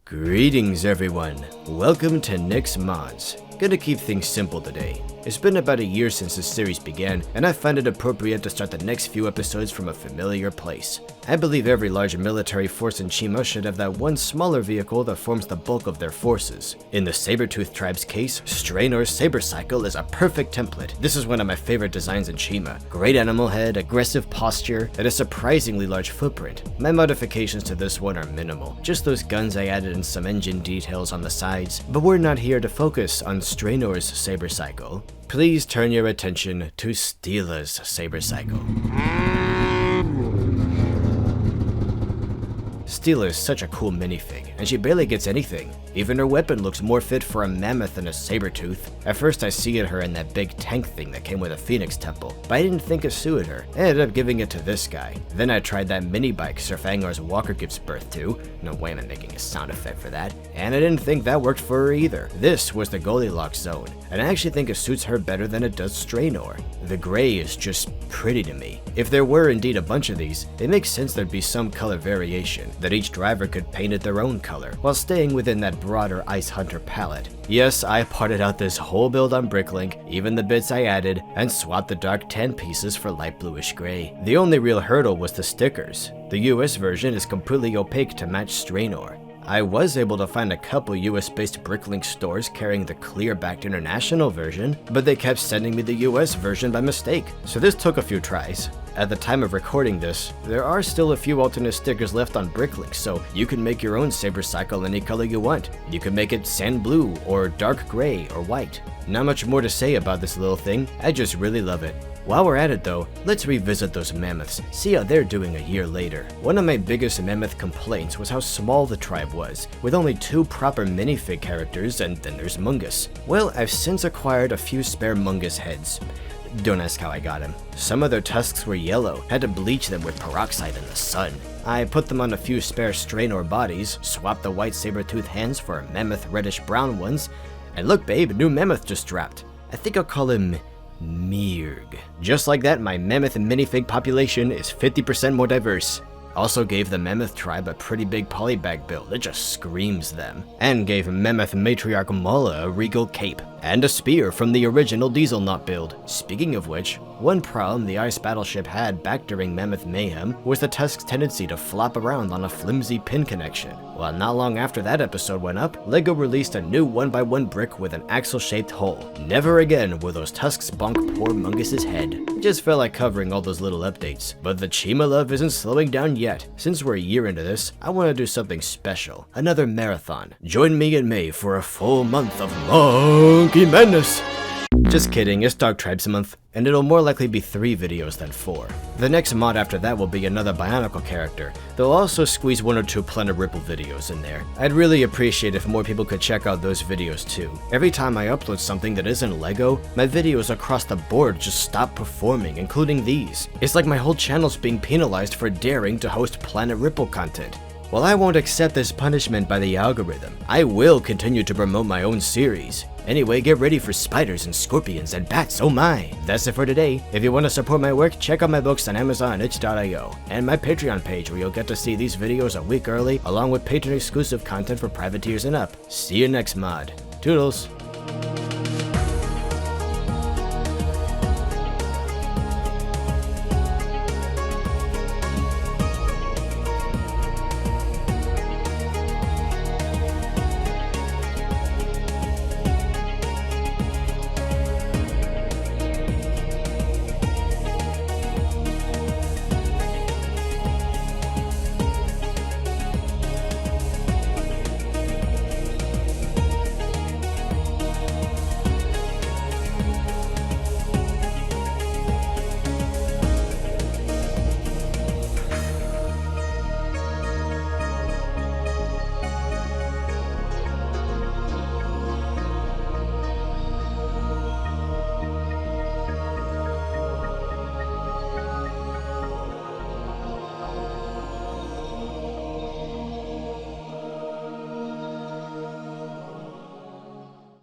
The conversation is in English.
Greetings everyone, welcome to Nick's Mods. Gonna keep things simple today. It's been about a year since this series began, and I find it appropriate to start the next few episodes from a familiar place. I believe every large military force in Chima should have that one smaller vehicle that forms the bulk of their forces. In the Saber-tooth tribe's case, Strainor's Saber Cycle is a perfect template. This is one of my favorite designs in Chima. Great animal head, aggressive posture, and a surprisingly large footprint. My modifications to this one are minimal. Just those guns I added and some engine details on the sides, but we're not here to focus on Strainor's Saber Cycle. Please turn your attention to Steela's Saber Cycle. Steela is such a cool minifig, and she barely gets anything. Even her weapon looks more fit for a mammoth than a saber-tooth. At first I seeded her in that big tank thing that came with a phoenix temple, but I didn't think of suited her. I ended up giving it to this guy. Then I tried that mini bike Sir Fangar's walker gives birth to. No way am I making a sound effect for that. And I didn't think that worked for her either. This was the Goldilocks zone, and I actually think it suits her better than it does Strainor. The gray is just pretty to me. If there were indeed a bunch of these, it makes sense there'd be some color variation, that each driver could paint it their own color, while staying within that broader Ice Hunter palette. Yes, I parted out this whole build on Bricklink, even the bits I added, and swapped the dark tan pieces for light bluish gray. The only real hurdle was the stickers. The US version is completely opaque to match Strainor. I was able to find a couple US-based Bricklink stores carrying the clear-backed international version, but they kept sending me the US version by mistake, so this took a few tries. At the time of recording this, there are still a few alternate stickers left on Bricklink, so you can make your own Saber Cycle any color you want. You can make it sand blue, or dark gray, or white. Not much more to say about this little thing, I just really love it. While we're at it though, let's revisit those mammoths, see how they're doing a year later. One of my biggest mammoth complaints was how small the tribe was, with only 2 proper minifig characters and then there's Mungus. Well, I've since acquired a few spare Mungus heads. Don't ask how I got them. Some of their tusks were yellow, had to bleach them with peroxide in the sun. I put them on a few spare Strainor bodies, swapped the white saber-tooth hands for mammoth reddish brown ones, and look babe, new mammoth just dropped. I think I'll call him Mirg. Just like that, my mammoth minifig population is 50% more diverse. Also gave the Mammoth tribe a pretty big polybag build, it just screams them. And gave Mammoth matriarch Mala a regal cape, and a spear from the original Diesel Knot build. Speaking of which, one problem the ice battleship had back during Mammoth Mayhem was the Tusk's tendency to flop around on a flimsy pin connection. Well, not long after that episode went up, LEGO released a new 1x1 brick with an axle-shaped hull. Never again will those tusks bonk poor Mungus's head. It just felt like covering all those little updates. But the Chima love isn't slowing down yet. Since we're a year into this, I want to do something special. Another marathon. Join me in May for a full month of Monkey Madness! Just kidding, it's Dog Tribes month, and it'll more likely be 3 videos than 4. The next mod after that will be another Bionicle character. They'll also squeeze 1 or 2 Planet Ripple videos in there. I'd really appreciate if more people could check out those videos too. Every time I upload something that isn't LEGO, my videos across the board just stop performing, including these. It's like my whole channel's being penalized for daring to host Planet Ripple content. Well, I won't accept this punishment by the algorithm. I will continue to promote my own series. Anyway, get ready for spiders and scorpions and bats, oh my! That's it for today. If you want to support my work, check out my books on Amazon and itch.io, and my Patreon page where you'll get to see these videos a week early, along with patron exclusive content for private tiers and up. See you next mod. Toodles!